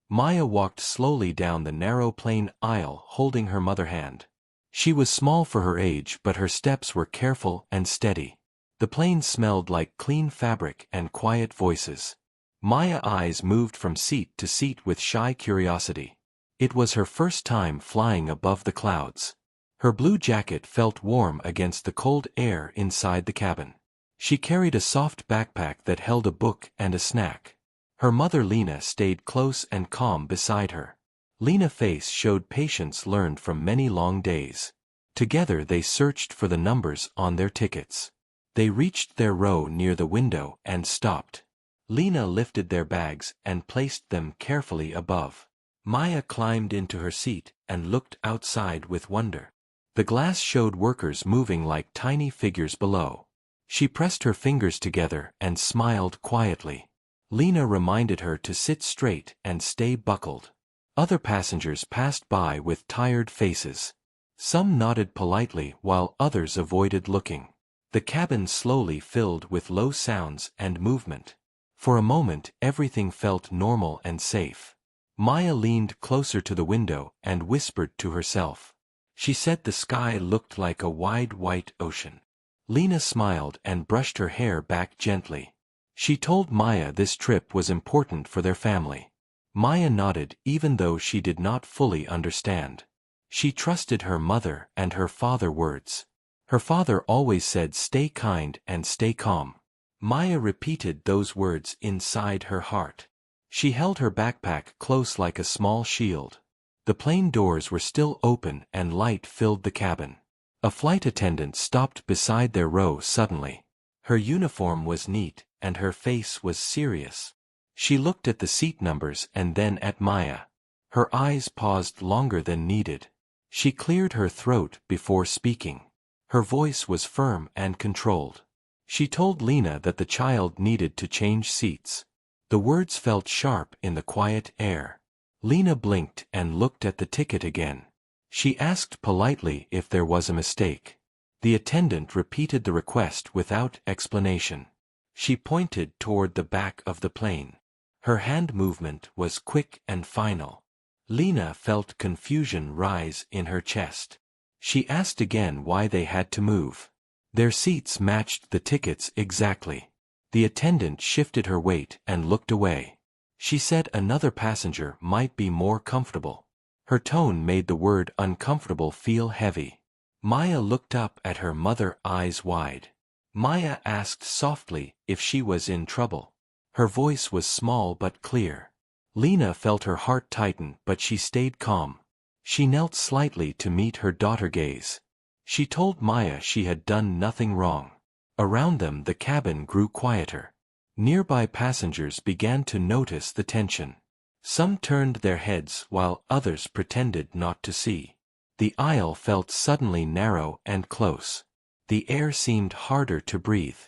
Maya walked slowly down the narrow plain aisle holding her mother hand. She was small for her age, but her steps were careful and steady. The plane smelled like clean fabric and quiet voices. Maya's eyes moved from seat to seat with shy curiosity. It was her first time flying above the clouds. Her blue jacket felt warm against the cold air inside the cabin. She carried a soft backpack that held a book and a snack. Her mother Lena stayed close and calm beside her. Lena's face showed patience learned from many long days. Together they searched for the numbers on their tickets. They reached their row near the window and stopped. Lena lifted their bags and placed them carefully above. Maya climbed into her seat and looked outside with wonder. The glass showed workers moving like tiny figures below. She pressed her fingers together and smiled quietly. Lena reminded her to sit straight and stay buckled. Other passengers passed by with tired faces. Some nodded politely while others avoided looking. The cabin slowly filled with low sounds and movement. For a moment everything felt normal and safe. Maya leaned closer to the window and whispered to herself. She said the sky looked like a wide white ocean. Lena smiled and brushed her hair back gently. She told Maya this trip was important for their family. Maya nodded even though she did not fully understand. She trusted her mother and her father's words. Her father always said stay kind and stay calm. Maya repeated those words inside her heart. She held her backpack close like a small shield. The plane doors were still open and light filled the cabin. A flight attendant stopped beside their row suddenly. Her uniform was neat, and her face was serious. She looked at the seat numbers and then at Maya. Her eyes paused longer than needed. She cleared her throat before speaking. Her voice was firm and controlled. She told Lena that the child needed to change seats. The words felt sharp in the quiet air. Lena blinked and looked at the ticket again. She asked politely if there was a mistake. The attendant repeated the request without explanation. She pointed toward the back of the plane. Her hand movement was quick and final. Lena felt confusion rise in her chest. She asked again why they had to move. Their seats matched the tickets exactly. The attendant shifted her weight and looked away. She said another passenger might be more comfortable. Her tone made the word uncomfortable feel heavy. Maya looked up at her mother, eyes wide. Maya asked softly if she was in trouble. Her voice was small but clear. Lena felt her heart tighten, but she stayed calm. She knelt slightly to meet her daughter's gaze. She told Maya she had done nothing wrong. Around them the cabin grew quieter. Nearby passengers began to notice the tension. Some turned their heads while others pretended not to see. The aisle felt suddenly narrow and close. The air seemed harder to breathe.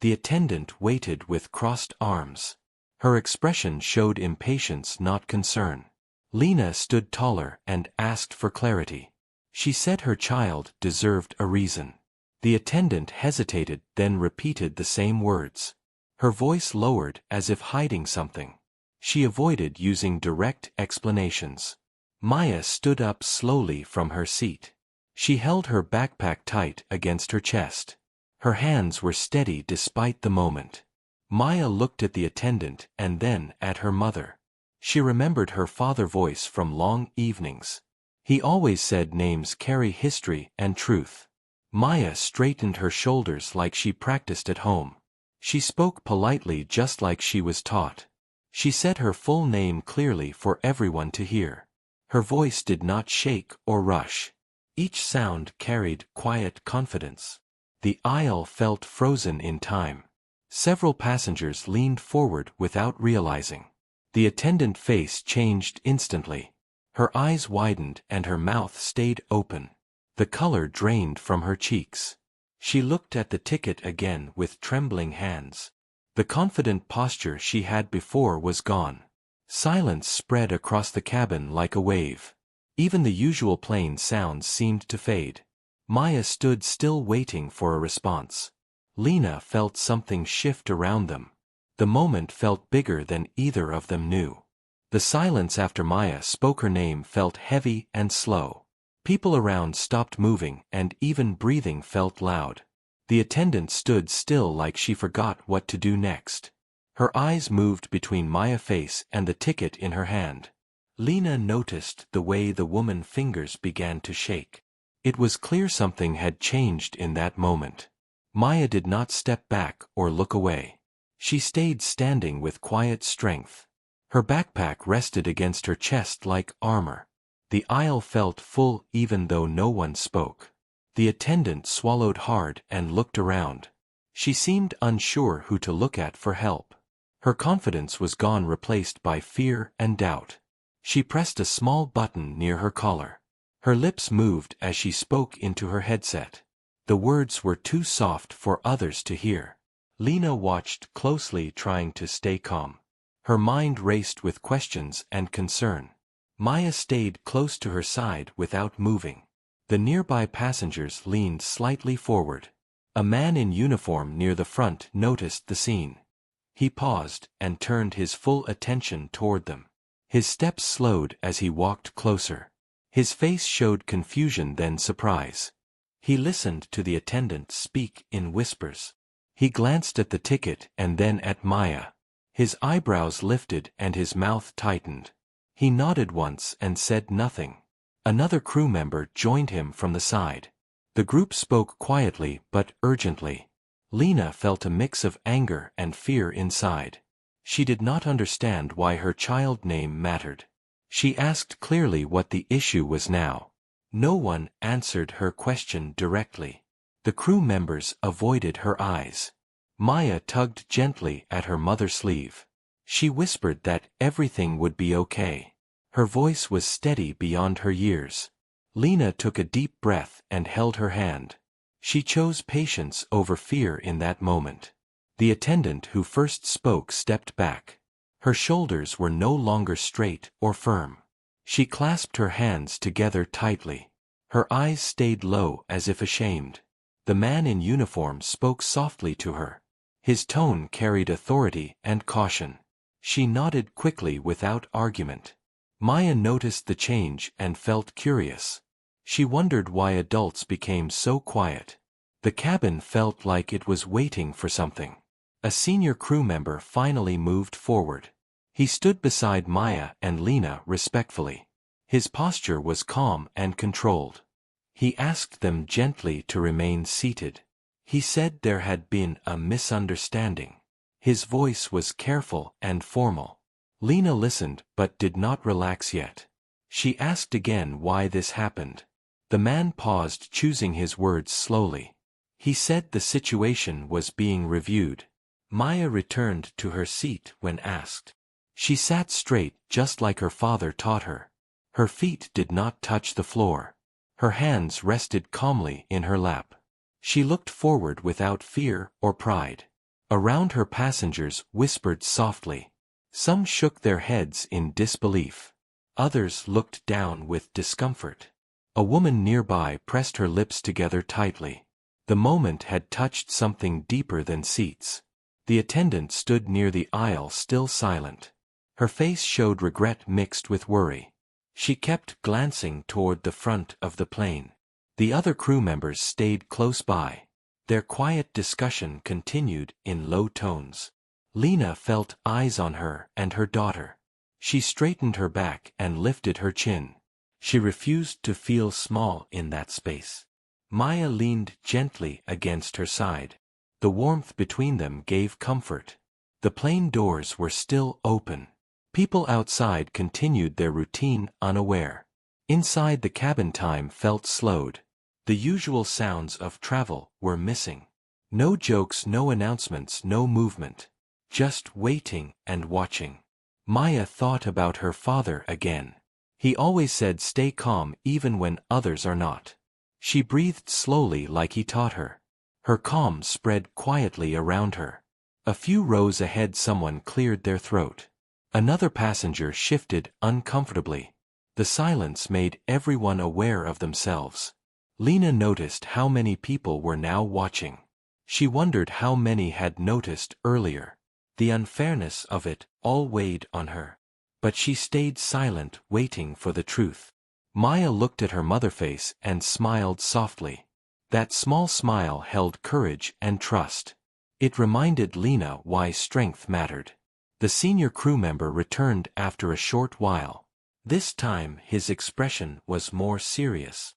The attendant waited with crossed arms. Her expression showed impatience, not concern. Lena stood taller and asked for clarity. She said her child deserved a reason. The attendant hesitated, then repeated the same words. Her voice lowered as if hiding something. She avoided using direct explanations. Maya stood up slowly from her seat. She held her backpack tight against her chest. Her hands were steady despite the moment. Maya looked at the attendant and then at her mother. She remembered her father's voice from long evenings. He always said names carry history and truth. Maya straightened her shoulders like she practiced at home. She spoke politely just like she was taught. She said her full name clearly for everyone to hear. Her voice did not shake or rush. Each sound carried quiet confidence. The aisle felt frozen in time. Several passengers leaned forward without realizing. The attendant's face changed instantly. Her eyes widened and her mouth stayed open. The color drained from her cheeks. She looked at the ticket again with trembling hands. The confident posture she had before was gone. Silence spread across the cabin like a wave. Even the usual plane sounds seemed to fade. Maya stood still waiting for a response. Lena felt something shift around them. The moment felt bigger than either of them knew. The silence after Maya spoke her name felt heavy and slow. People around stopped moving and even breathing felt loud. The attendant stood still like she forgot what to do next. Her eyes moved between Maya's face and the ticket in her hand. Lena noticed the way the woman's fingers began to shake. It was clear something had changed in that moment. Maya did not step back or look away. She stayed standing with quiet strength. Her backpack rested against her chest like armor. The aisle felt full even though no one spoke. The attendant swallowed hard and looked around. She seemed unsure who to look at for help. Her confidence was gone, replaced by fear and doubt. She pressed a small button near her collar. Her lips moved as she spoke into her headset. The words were too soft for others to hear. Lena watched closely, trying to stay calm. Her mind raced with questions and concern. Maya stayed close to her side without moving. The nearby passengers leaned slightly forward. A man in uniform near the front noticed the scene. He paused and turned his full attention toward them. His steps slowed as he walked closer. His face showed confusion, then surprise. He listened to the attendant speak in whispers. He glanced at the ticket and then at Maya. His eyebrows lifted and his mouth tightened. He nodded once and said nothing. Another crew member joined him from the side. The group spoke quietly but urgently. Lena felt a mix of anger and fear inside. She did not understand why her child name mattered. She asked clearly what the issue was now. No one answered her question directly. The crew members avoided her eyes. Maya tugged gently at her mother's sleeve. She whispered that everything would be okay. Her voice was steady beyond her years. Lena took a deep breath and held her hand. She chose patience over fear in that moment. The attendant who first spoke stepped back. Her shoulders were no longer straight or firm. She clasped her hands together tightly. Her eyes stayed low as if ashamed. The man in uniform spoke softly to her. His tone carried authority and caution. She nodded quickly without argument. Maya noticed the change and felt curious. She wondered why adults became so quiet. The cabin felt like it was waiting for something. A senior crew member finally moved forward. He stood beside Maya and Lena respectfully. His posture was calm and controlled. He asked them gently to remain seated. He said there had been a misunderstanding. His voice was careful and formal. Lena listened but did not relax yet. She asked again why this happened. The man paused, choosing his words slowly. He said the situation was being reviewed. Maya returned to her seat when asked. She sat straight, just like her father taught her. Her feet did not touch the floor. Her hands rested calmly in her lap. She looked forward without fear or pride. Around her, passengers whispered softly. Some shook their heads in disbelief. Others looked down with discomfort. A woman nearby pressed her lips together tightly. The moment had touched something deeper than seats. The attendant stood near the aisle, still silent. Her face showed regret mixed with worry. She kept glancing toward the front of the plane. The other crew members stayed close by. Their quiet discussion continued in low tones. Lena felt eyes on her and her daughter. She straightened her back and lifted her chin. She refused to feel small in that space. Maya leaned gently against her side. The warmth between them gave comfort. The plane doors were still open. People outside continued their routine unaware. Inside, the cabin time felt slowed. The usual sounds of travel were missing. No jokes, no announcements, no movement. Just waiting and watching. Maya thought about her father again. He always said stay calm even when others are not. She breathed slowly like he taught her. Her calm spread quietly around her. A few rows ahead, someone cleared their throat. Another passenger shifted uncomfortably. The silence made everyone aware of themselves. Lena noticed how many people were now watching. She wondered how many had noticed earlier. The unfairness of it all weighed on her. But she stayed silent, waiting for the truth. Maya looked at her mother's face and smiled softly. That small smile held courage and trust. It reminded Lena why strength mattered. The senior crew member returned after a short while. This time his expression was more serious.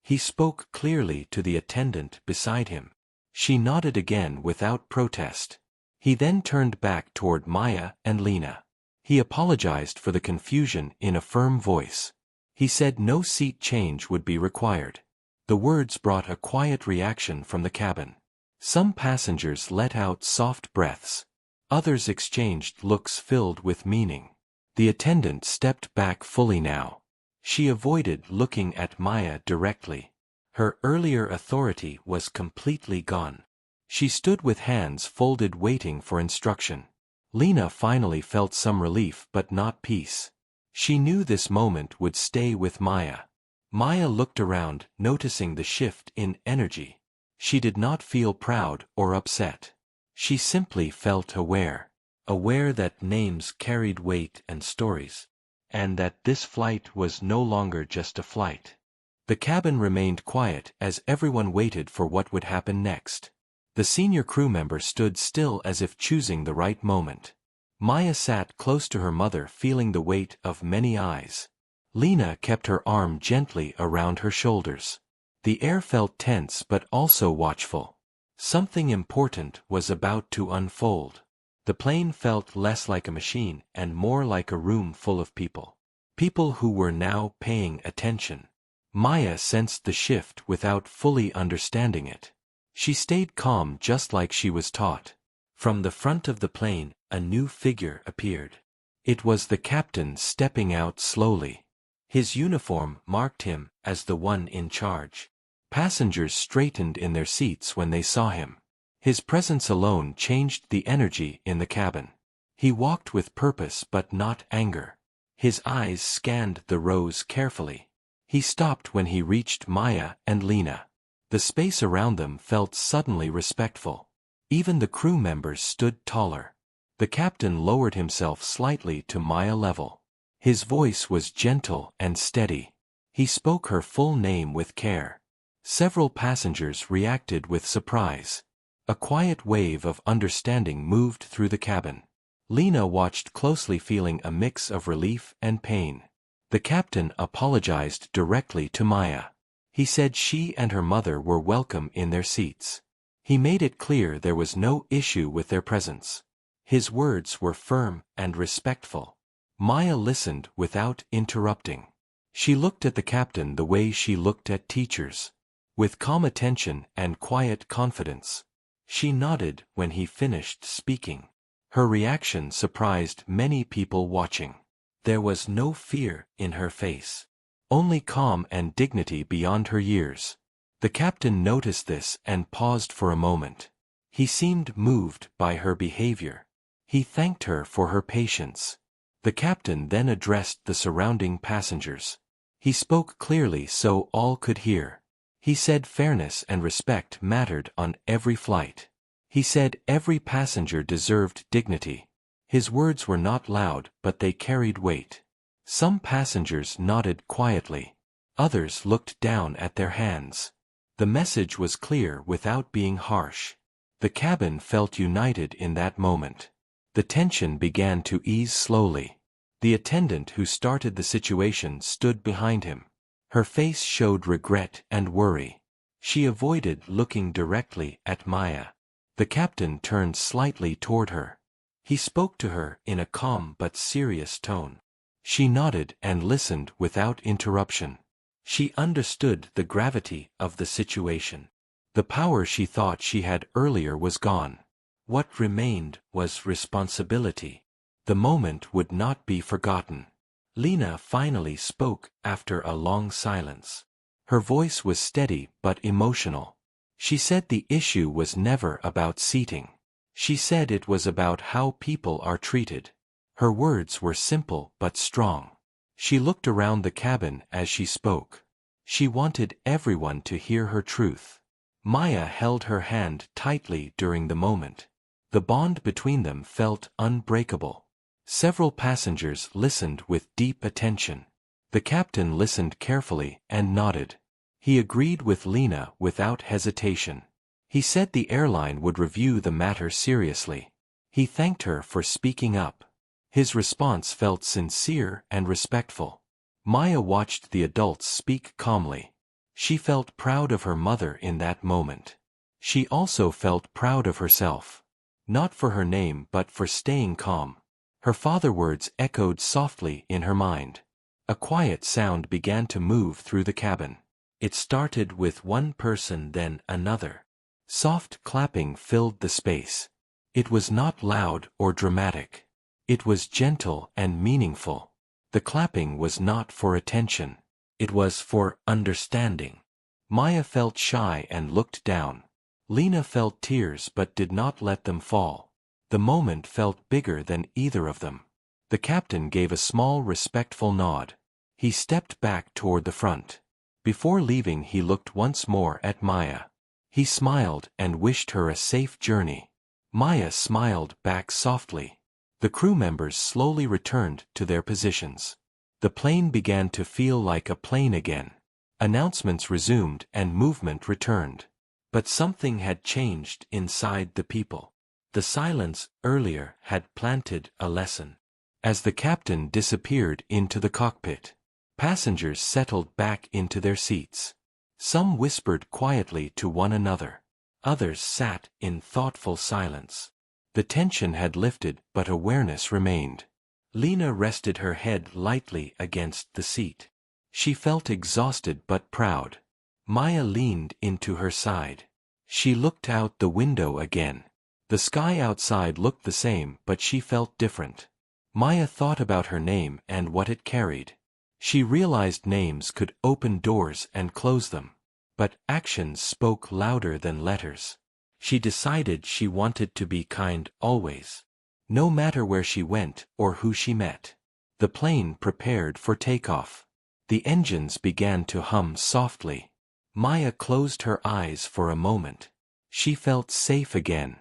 He spoke clearly to the attendant beside him. She nodded again without protest. He then turned back toward Maya and Lena. He apologized for the confusion in a firm voice. He said no seat change would be required. The words brought a quiet reaction from the cabin. Some passengers let out soft breaths. Others exchanged looks filled with meaning. The attendant stepped back fully now. She avoided looking at Maya directly. Her earlier authority was completely gone. She stood with hands folded waiting for instruction. Lena finally felt some relief but not peace. She knew this moment would stay with Maya. Maya looked around, noticing the shift in energy. She did not feel proud or upset. She simply felt aware. Aware that names carried weight and stories. And that this flight was no longer just a flight. The cabin remained quiet as everyone waited for what would happen next. The senior crew member stood still as if choosing the right moment. Maya sat close to her mother, feeling the weight of many eyes. Lena kept her arm gently around her shoulders. The air felt tense but also watchful. Something important was about to unfold. The plane felt less like a machine and more like a room full of people. People who were now paying attention. Maya sensed the shift without fully understanding it. She stayed calm just like she was taught. From the front of the plane, a new figure appeared. It was the captain stepping out slowly. His uniform marked him as the one in charge. Passengers straightened in their seats when they saw him. His presence alone changed the energy in the cabin. He walked with purpose but not anger. His eyes scanned the rows carefully. He stopped when he reached Maya and Lena. The space around them felt suddenly respectful. Even the crew members stood taller. The captain lowered himself slightly to Maya level. His voice was gentle and steady. He spoke her full name with care. Several passengers reacted with surprise. A quiet wave of understanding moved through the cabin. Lena watched closely, feeling a mix of relief and pain. The captain apologized directly to Maya. He said she and her mother were welcome in their seats. He made it clear there was no issue with their presence. His words were firm and respectful. Maya listened without interrupting. She looked at the captain the way she looked at teachers. With calm attention and quiet confidence. She nodded when he finished speaking. Her reaction surprised many people watching. There was no fear in her face. Only calm and dignity beyond her years. The captain noticed this and paused for a moment. He seemed moved by her behavior. He thanked her for her patience. The captain then addressed the surrounding passengers. He spoke clearly so all could hear. He said fairness and respect mattered on every flight. He said every passenger deserved dignity. His words were not loud, but they carried weight. Some passengers nodded quietly. Others looked down at their hands. The message was clear without being harsh. The cabin felt united in that moment. The tension began to ease slowly. The attendant who started the situation stood behind him. Her face showed regret and worry. She avoided looking directly at Maya. The captain turned slightly toward her. He spoke to her in a calm but serious tone. She nodded and listened without interruption. She understood the gravity of the situation. The power she thought she had earlier was gone. What remained was responsibility. The moment would not be forgotten. Lena finally spoke after a long silence. Her voice was steady but emotional. She said the issue was never about seating. She said it was about how people are treated. Her words were simple but strong. She looked around the cabin as she spoke. She wanted everyone to hear her truth. Maya held her hand tightly during the moment. The bond between them felt unbreakable. Several passengers listened with deep attention. The captain listened carefully and nodded. He agreed with Lena without hesitation. He said the airline would review the matter seriously. He thanked her for speaking up. His response felt sincere and respectful. Maya watched the adults speak calmly. She felt proud of her mother in that moment. She also felt proud of herself. Not for her name but for staying calm. Her father's words echoed softly in her mind. A quiet sound began to move through the cabin. It started with one person, then another. Soft clapping filled the space. It was not loud or dramatic. It was gentle and meaningful. The clapping was not for attention. It was for understanding. Maya felt shy and looked down. Lena felt tears but did not let them fall. The moment felt bigger than either of them. The captain gave a small respectful nod. He stepped back toward the front. Before leaving he looked once more at Maya. He smiled and wished her a safe journey. Maya smiled back softly. The crew members slowly returned to their positions. The plane began to feel like a plane again. Announcements resumed and movement returned. But something had changed inside the people. The silence earlier had planted a lesson. As the captain disappeared into the cockpit, passengers settled back into their seats. Some whispered quietly to one another. Others sat in thoughtful silence. The tension had lifted but awareness remained. Lena rested her head lightly against the seat. She felt exhausted but proud. Maya leaned into her side. She looked out the window again. The sky outside looked the same but she felt different. Maya thought about her name and what it carried. She realized names could open doors and close them. But actions spoke louder than letters. She decided she wanted to be kind always. No matter where she went or who she met. The plane prepared for takeoff. The engines began to hum softly. Maya closed her eyes for a moment. She felt safe again.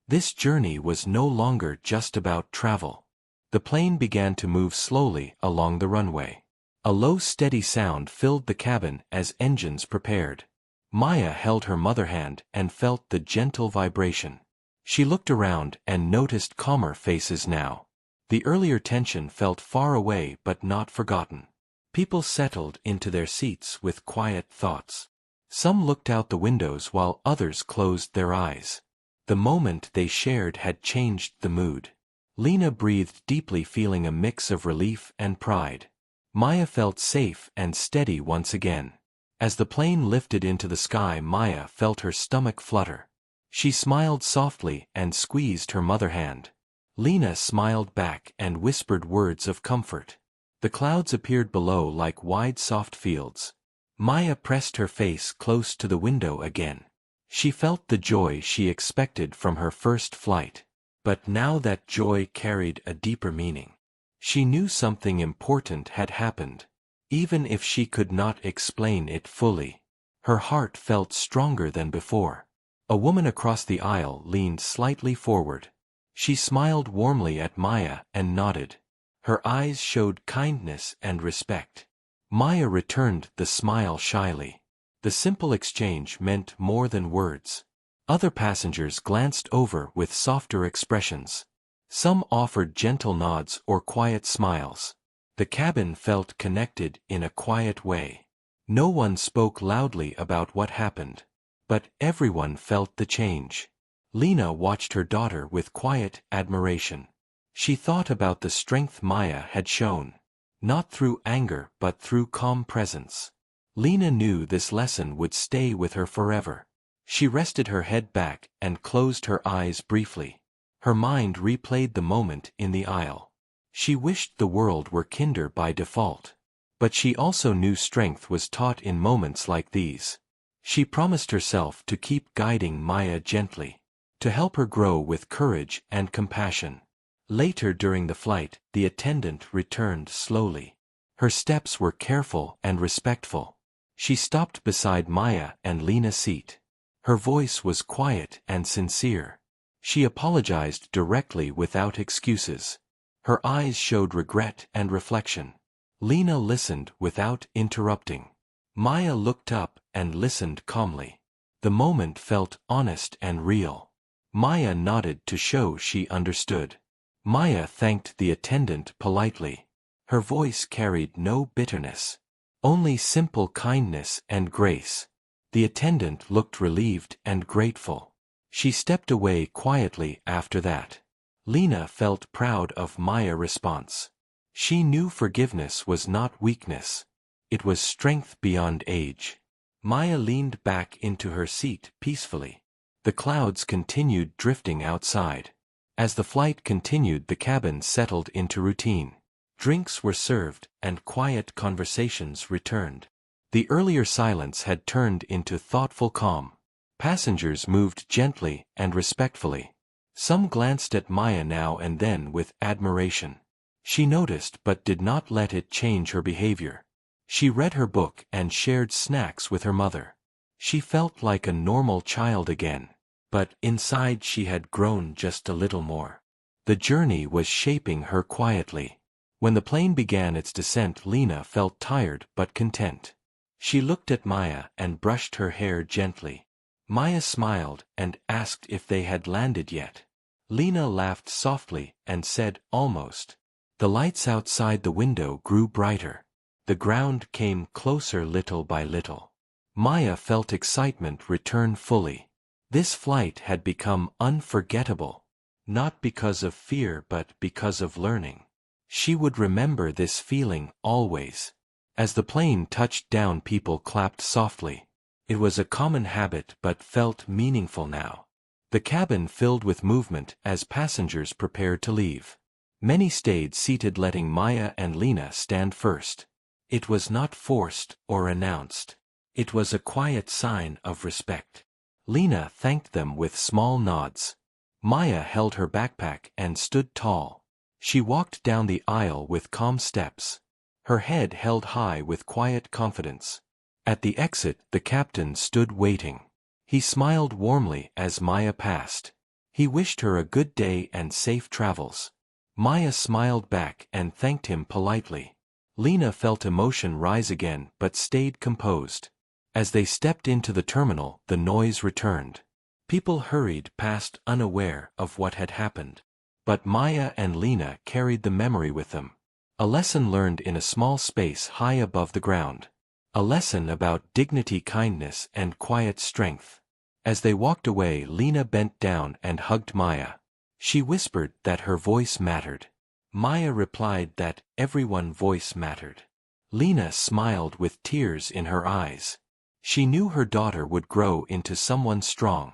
This journey was no longer just about travel. The plane began to move slowly along the runway. A low steady sound filled the cabin as engines prepared. Maya held her mother hand and felt the gentle vibration. She looked around and noticed calmer faces now. The earlier tension felt far away but not forgotten. People settled into their seats with quiet thoughts. Some looked out the windows while others closed their eyes. The moment they shared had changed the mood. Lena breathed deeply, feeling a mix of relief and pride. Maya felt safe and steady once again. As the plane lifted into the sky, Maya felt her stomach flutter. She smiled softly and squeezed her mother hand. Lena smiled back and whispered words of comfort. The clouds appeared below like wide soft fields. Maya pressed her face close to the window again. She felt the joy she expected from her first flight. But now that joy carried a deeper meaning. She knew something important had happened. Even if she could not explain it fully, her heart felt stronger than before. A woman across the aisle leaned slightly forward. She smiled warmly at Maya and nodded. Her eyes showed kindness and respect. Maya returned the smile shyly. The simple exchange meant more than words. Other passengers glanced over with softer expressions. Some offered gentle nods or quiet smiles. The cabin felt connected in a quiet way. No one spoke loudly about what happened. But everyone felt the change. Lena watched her daughter with quiet admiration. She thought about the strength Maya had shown. Not through anger but through calm presence. Lena knew this lesson would stay with her forever. She rested her head back and closed her eyes briefly. Her mind replayed the moment in the aisle. She wished the world were kinder by default. But she also knew strength was taught in moments like these. She promised herself to keep guiding Maya gently. To help her grow with courage and compassion. Later during the flight, the attendant returned slowly. Her steps were careful and respectful. She stopped beside Maya and Lena's seat. Her voice was quiet and sincere. She apologized directly without excuses. Her eyes showed regret and reflection. Lena listened without interrupting. Maya looked up and listened calmly. The moment felt honest and real. Maya nodded to show she understood. Maya thanked the attendant politely. Her voice carried no bitterness. Only simple kindness and grace. The attendant looked relieved and grateful. She stepped away quietly after that. Lena felt proud of Maya's response. She knew forgiveness was not weakness. It was strength beyond age. Maya leaned back into her seat peacefully. The clouds continued drifting outside. As the flight continued, the cabin settled into routine. Drinks were served, and quiet conversations returned. The earlier silence had turned into thoughtful calm. Passengers moved gently and respectfully. Some glanced at Maya now and then with admiration. She noticed but did not let it change her behavior. She read her book and shared snacks with her mother. She felt like a normal child again. But inside she had grown just a little more. The journey was shaping her quietly. When the plane began its descent, Lena felt tired but content. She looked at Maya and brushed her hair gently. Maya smiled and asked if they had landed yet. Lena laughed softly and said, "Almost." The lights outside the window grew brighter. The ground came closer little by little. Maya felt excitement return fully. This flight had become unforgettable. Not because of fear but because of learning. She would remember this feeling always. As the plane touched down, people clapped softly. It was a common habit but felt meaningful now. The cabin filled with movement as passengers prepared to leave. Many stayed seated, letting Maya and Lena stand first. It was not forced or announced. It was a quiet sign of respect. Lena thanked them with small nods. Maya held her backpack and stood tall. She walked down the aisle with calm steps. Her head held high with quiet confidence. At the exit, the captain stood waiting. He smiled warmly as Maya passed. He wished her a good day and safe travels. Maya smiled back and thanked him politely. Lena felt emotion rise again but stayed composed. As they stepped into the terminal, the noise returned. People hurried past unaware of what had happened. But Maya and Lena carried the memory with them. A lesson learned in a small space high above the ground. A lesson about dignity, kindness, and quiet strength. As they walked away, Lena bent down and hugged Maya. She whispered that her voice mattered. Maya replied that everyone's voice mattered. Lena smiled with tears in her eyes. She knew her daughter would grow into someone strong.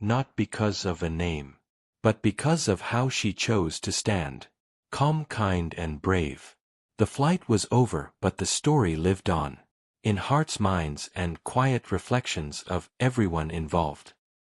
Not because of a name, but because of how she chose to stand. Calm, kind, and brave. The flight was over, but the story lived on. In hearts, minds, and quiet reflections of everyone involved.